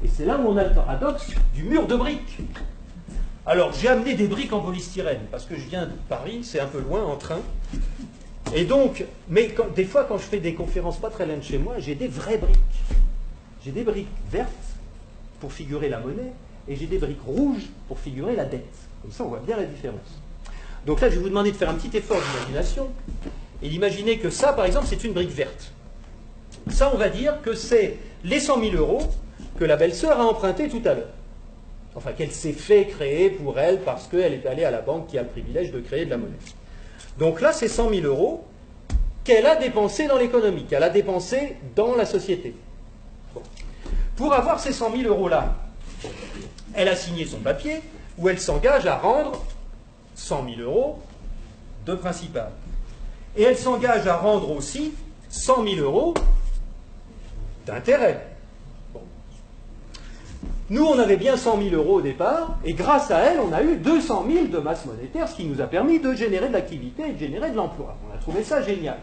Et c'est là où on a le paradoxe du mur de briques. Alors, j'ai amené des briques en polystyrène, parce que je viens de Paris, c'est un peu loin en train. Et donc, mais des fois, quand je fais des conférences pas très loin de chez moi, j'ai des vraies briques. J'ai des briques vertes pour figurer la monnaie, et j'ai des briques rouges pour figurer la dette. Comme ça, on voit bien la différence. Donc là, je vais vous demander de faire un petit effort d'imagination, et d'imaginer que ça, par exemple, c'est une brique verte. Ça, on va dire que c'est les 100 000 euros que la belle-sœur a emprunté tout à l'heure. Enfin, qu'elle s'est fait créer pour elle parce qu'elle est allée à la banque qui a le privilège de créer de la monnaie. Donc là, c'est 100 000 euros qu'elle a dépensés dans l'économie, qu'elle a dépensés dans la société. Bon. Pour avoir ces 100 000 euros-là, elle a signé son papier où elle s'engage à rendre 100 000 euros de principal. Et elle s'engage à rendre aussi 100 000 euros d'intérêt. Bon. Nous, on avait bien 100 000 euros au départ, et grâce à elle, on a eu 200 000 de masse monétaire, ce qui nous a permis de générer de l'activité et de générer de l'emploi. On a trouvé ça génial.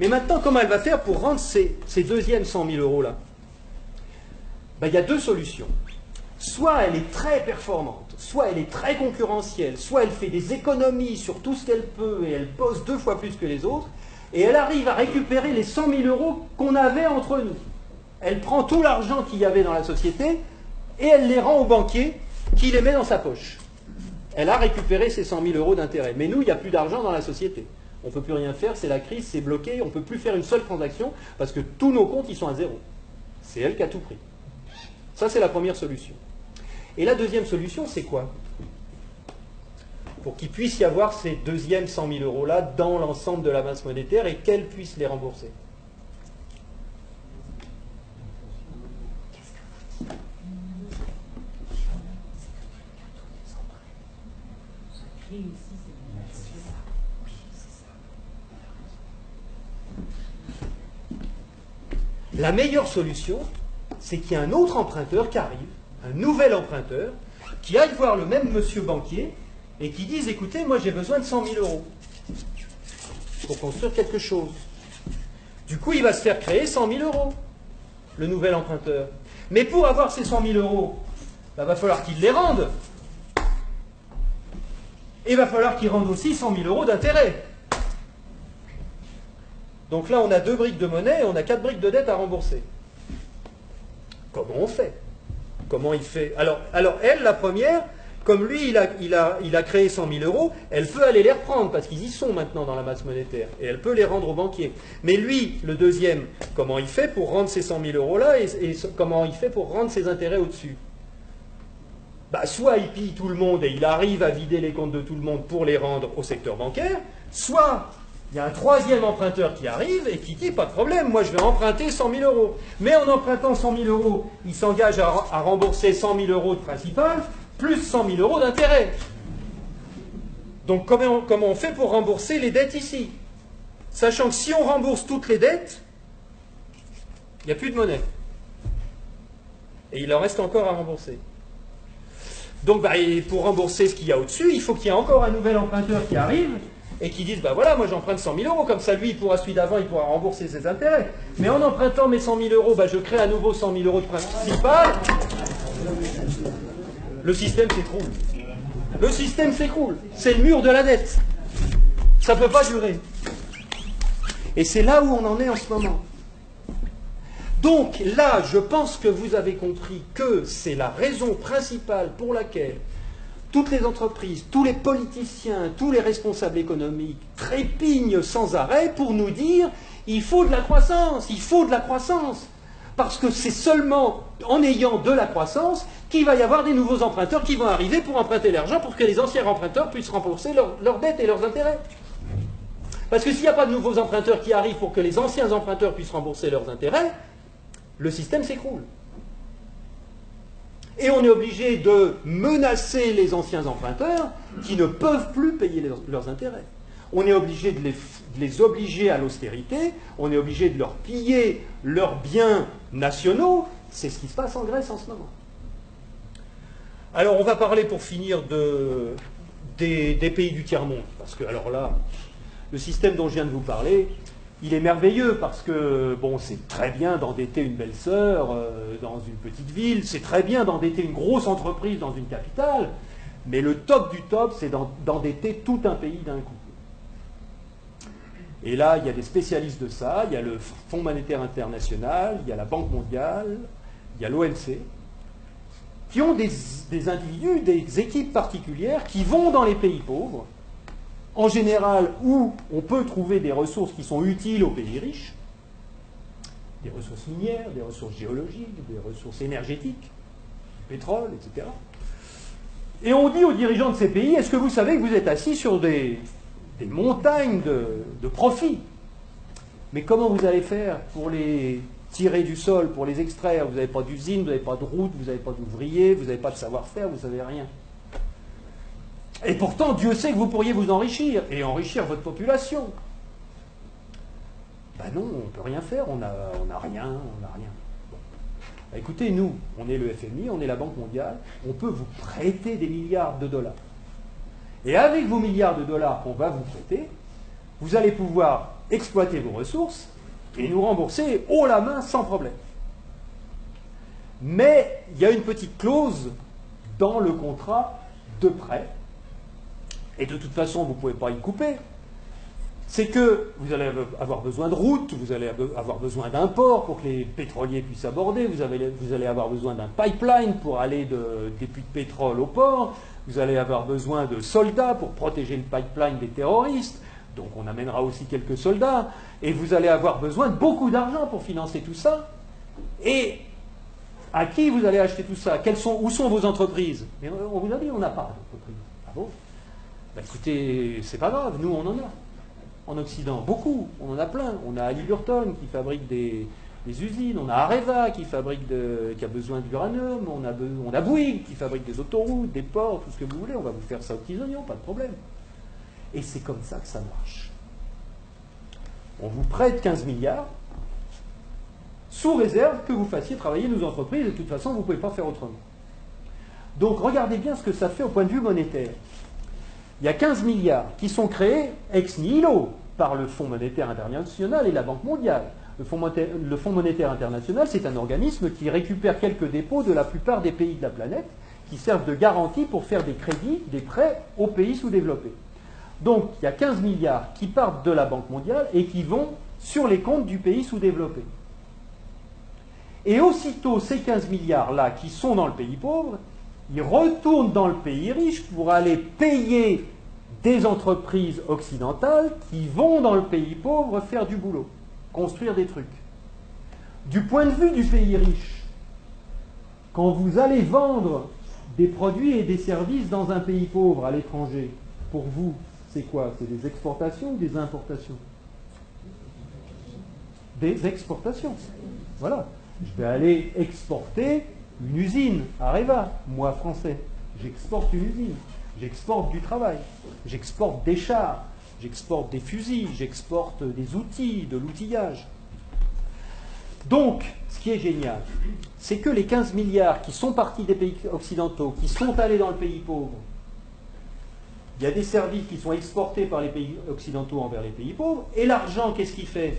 Mais maintenant, comment elle va faire pour rendre ces deuxièmes 100 000 euros-là? Ben, il y a deux solutions. Soit elle est très performante, soit elle est très concurrentielle, soit elle fait des économies sur tout ce qu'elle peut et elle bosse 2 fois plus que les autres, et elle arrive à récupérer les 100 000 euros qu'on avait entre nous. Elle prend tout l'argent qu'il y avait dans la société et elle les rend au banquier qui les met dans sa poche. Elle a récupéré ces 100 000 euros d'intérêt. Mais nous, il n'y a plus d'argent dans la société. On ne peut plus rien faire, c'est la crise, c'est bloqué, on ne peut plus faire une seule transaction parce que tous nos comptes, ils sont à zéro. C'est elle qui a tout pris. Ça, c'est la première solution. Et la deuxième solution, c'est quoi? Pour qu'il puisse y avoir ces deuxièmes 100 000 euros-là dans l'ensemble de la masse monétaire et qu'elle puisse les rembourser. La meilleure solution, c'est qu'il y a un autre emprunteur qui arrive, un nouvel emprunteur, qui aille voir le même monsieur banquier et qui dise, écoutez, moi j'ai besoin de 100 000 euros pour construire quelque chose. Du coup, il va se faire créer 100 000 euros, le nouvel emprunteur. Mais pour avoir ces 100 000 euros, il va falloir qu'il les rende. Et il va falloir qu'il rende aussi 100 000 euros d'intérêt. Donc là, on a 2 briques de monnaie et on a 4 briques de dette à rembourser. Comment on fait? Comment il fait? Alors elle, la première, comme lui, il a créé 100 000 euros, elle peut aller les reprendre, parce qu'ils y sont maintenant dans la masse monétaire, et elle peut les rendre au banquier. Mais lui, le deuxième, comment il fait pour rendre ces 100 000 euros-là, et comment il fait pour rendre ses intérêts au-dessus? Bah, soit il pille tout le monde, et il arrive à vider les comptes de tout le monde pour les rendre au secteur bancaire, soit il y a un troisième emprunteur qui arrive et qui dit, pas de problème, moi je vais emprunter 100 000 euros. Mais en empruntant 100 000 euros, il s'engage à rembourser 100 000 euros de principal, plus 100 000 euros d'intérêt. Donc comment on fait pour rembourser les dettes ici? Sachant que si on rembourse toutes les dettes, il n'y a plus de monnaie. Et il en reste encore à rembourser. Donc pour rembourser ce qu'il y a au-dessus, il faut qu'il y ait encore un nouvel emprunteur qui arrive et qui dise, voilà, moi j'emprunte 100 000 euros, comme ça lui, celui d'avant, il pourra rembourser ses intérêts. Mais en empruntant mes 100 000 euros, je crée à nouveau 100 000 euros de principal. Le système s'écroule. Le système s'écroule. C'est le mur de la dette. Ça ne peut pas durer. Et c'est là où on en est en ce moment. Donc là, je pense que vous avez compris que c'est la raison principale pour laquelle toutes les entreprises, tous les politiciens, tous les responsables économiques trépignent sans arrêt pour nous dire il faut de la croissance, il faut de la croissance. Parce que c'est seulement en ayant de la croissance qu'il va y avoir des nouveaux emprunteurs qui vont arriver pour emprunter l'argent pour que les anciens emprunteurs puissent rembourser leurs dettes et leurs intérêts. Parce que s'il n'y a pas de nouveaux emprunteurs qui arrivent pour que les anciens emprunteurs puissent rembourser leurs intérêts, le système s'écroule. Et on est obligé de menacer les anciens emprunteurs qui ne peuvent plus payer leurs intérêts. On est obligé de les obliger à l'austérité, on est obligé de leur piller leurs biens nationaux. C'est ce qui se passe en Grèce en ce moment. Alors on va parler pour finir des pays du tiers-monde. Parce que alors là, le système dont je viens de vous parler, il est merveilleux parce que, bon, c'est très bien d'endetter une belle-sœur dans une petite ville, c'est très bien d'endetter une grosse entreprise dans une capitale, mais le top du top, c'est d'endetter tout un pays d'un coup. Et là, il y a des spécialistes de ça, il y a le Fonds monétaire international, il y a la Banque mondiale, il y a l'OMC, qui ont des individus, des équipes particulières qui vont dans les pays pauvres, en général où on peut trouver des ressources qui sont utiles aux pays riches, des ressources minières, des ressources géologiques, des ressources énergétiques, du pétrole, etc. Et on dit aux dirigeants de ces pays, est-ce que vous savez que vous êtes assis sur des montagnes de profits? Mais comment vous allez faire pour les tirer du sol, pour les extraire? Vous n'avez pas d'usine, vous n'avez pas de route, vous n'avez pas d'ouvriers, vous n'avez pas de savoir-faire, vous ne savez rien. Et pourtant, Dieu sait que vous pourriez vous enrichir, et enrichir votre population. Ben non, on ne peut rien faire, on n'a rien, on n'a rien. Bon. Ben écoutez, nous, on est le FMI, on est la Banque mondiale, on peut vous prêter des milliards de dollars. Et avec vos milliards de dollars qu'on va vous prêter, vous allez pouvoir exploiter vos ressources et nous rembourser haut la main sans problème. Mais il y a une petite clause dans le contrat de prêt, et de toute façon, vous ne pouvez pas y couper, c'est que vous allez avoir besoin de routes, vous allez avoir besoin d'un port pour que les pétroliers puissent aborder, vous allez avoir besoin d'un pipeline pour aller des puits de pétrole au port, vous allez avoir besoin de soldats pour protéger le pipeline des terroristes, donc on amènera aussi quelques soldats, et vous allez avoir besoin de beaucoup d'argent pour financer tout ça. Et à qui vous allez acheter tout ça? Où sont vos entreprises? Et on vous a dit, on n'a pas d'entreprise. Ah bon? Ben écoutez, c'est pas grave, nous on en a. En Occident, beaucoup, on en a plein. On a Halliburton qui fabrique des usines, on a Areva qui a besoin d'uranium, on a Bouygues qui fabrique des autoroutes, des ports, tout ce que vous voulez, on va vous faire ça aux petits oignons, pas de problème. Et c'est comme ça que ça marche. On vous prête 15 milliards, sous réserve que vous fassiez travailler nos entreprises, et de toute façon, vous ne pouvez pas faire autrement. Donc regardez bien ce que ça fait au point de vue monétaire. Il y a 15 milliards qui sont créés ex nihilo par le Fonds monétaire international et la Banque mondiale. Le Fonds monétaire international, c'est un organisme qui récupère quelques dépôts de la plupart des pays de la planète qui servent de garantie pour faire des crédits, des prêts aux pays sous-développés. Donc il y a 15 milliards qui partent de la Banque mondiale et qui vont sur les comptes du pays sous-développé. Et aussitôt ces 15 milliards-là qui sont dans le pays pauvre, ils retournent dans le pays riche pour aller payer des entreprises occidentales qui vont dans le pays pauvre faire du boulot, construire des trucs. Du point de vue du pays riche, quand vous allez vendre des produits et des services dans un pays pauvre à l'étranger, pour vous, c'est quoi? C'est des exportations ou des importations? Des exportations. Voilà. Je vais aller exporter une usine, Areva, moi français. J'exporte une usine, j'exporte du travail, j'exporte des chars, j'exporte des fusils, j'exporte des outils, de l'outillage. Donc, ce qui est génial, c'est que les 15 milliards qui sont partis des pays occidentaux, qui sont allés dans le pays pauvre, il y a des services qui sont exportés par les pays occidentaux envers les pays pauvres, et l'argent, qu'est-ce qu'il fait?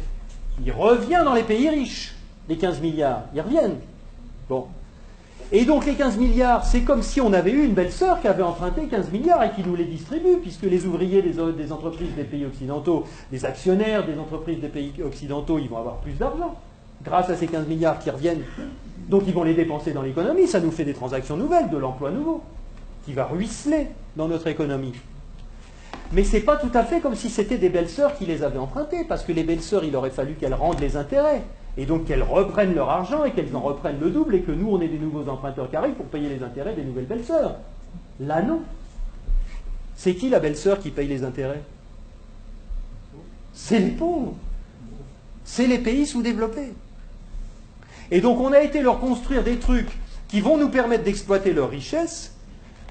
Il revient dans les pays riches, les 15 milliards, ils reviennent. Bon. Et donc les 15 milliards, c'est comme si on avait eu une belle-sœur qui avait emprunté 15 milliards et qui nous les distribue, puisque les ouvriers des entreprises des pays occidentaux, les actionnaires des entreprises des pays occidentaux, ils vont avoir plus d'argent grâce à ces 15 milliards qui reviennent. Donc ils vont les dépenser dans l'économie, ça nous fait des transactions nouvelles, de l'emploi nouveau, qui va ruisseler dans notre économie. Mais ce n'est pas tout à fait comme si c'était des belles-sœurs qui les avaient empruntées, parce que les belles-sœurs, il aurait fallu qu'elles rendent les intérêts. Et donc qu'elles reprennent leur argent et qu'elles en reprennent le double et que nous, on ait des nouveaux emprunteurs qui arrivent pour payer les intérêts des nouvelles belles-sœurs. Là, non. C'est qui la belle-sœur qui paye les intérêts? C'est les pauvres. C'est les pays sous-développés. Et donc on a été leur construire des trucs qui vont nous permettre d'exploiter leur richesse.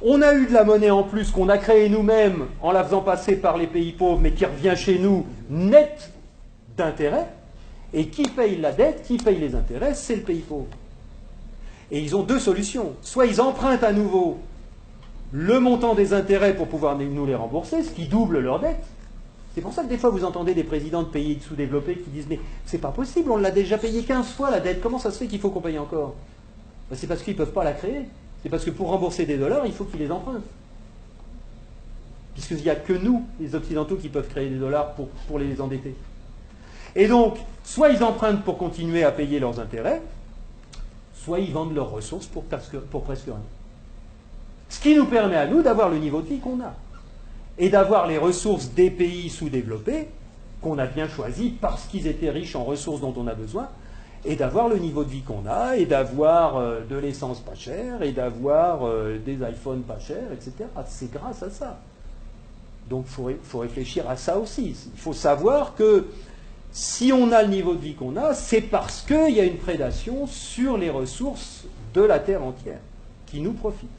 On a eu de la monnaie en plus qu'on a créée nous-mêmes en la faisant passer par les pays pauvres, mais qui revient chez nous net d'intérêts. Et qui paye la dette, qui paye les intérêts, c'est le pays pauvre. Et ils ont deux solutions. Soit ils empruntent à nouveau le montant des intérêts pour pouvoir nous les rembourser, ce qui double leur dette. C'est pour ça que des fois vous entendez des présidents de pays sous-développés qui disent mais c'est pas possible, on l'a déjà payé 15 fois la dette, comment ça se fait qu'il faut qu'on paye encore? Ben, c'est parce qu'ils ne peuvent pas la créer. C'est parce que pour rembourser des dollars, il faut qu'ils les empruntent. Puisqu'il n'y a que nous, les Occidentaux, qui peuvent créer des dollars pour les endetter. Et donc, soit ils empruntent pour continuer à payer leurs intérêts, soit ils vendent leurs ressources pour presque rien. Ce qui nous permet à nous d'avoir le niveau de vie qu'on a. Et d'avoir les ressources des pays sous-développés, qu'on a bien choisis parce qu'ils étaient riches en ressources dont on a besoin, et d'avoir le niveau de vie qu'on a, et d'avoir de l'essence pas chère, et d'avoir des iPhones pas chers, etc. C'est grâce à ça. Donc il faut réfléchir à ça aussi. Il faut savoir que si on a le niveau de vie qu'on a, c'est parce qu'il y a une prédation sur les ressources de la Terre entière qui nous profite.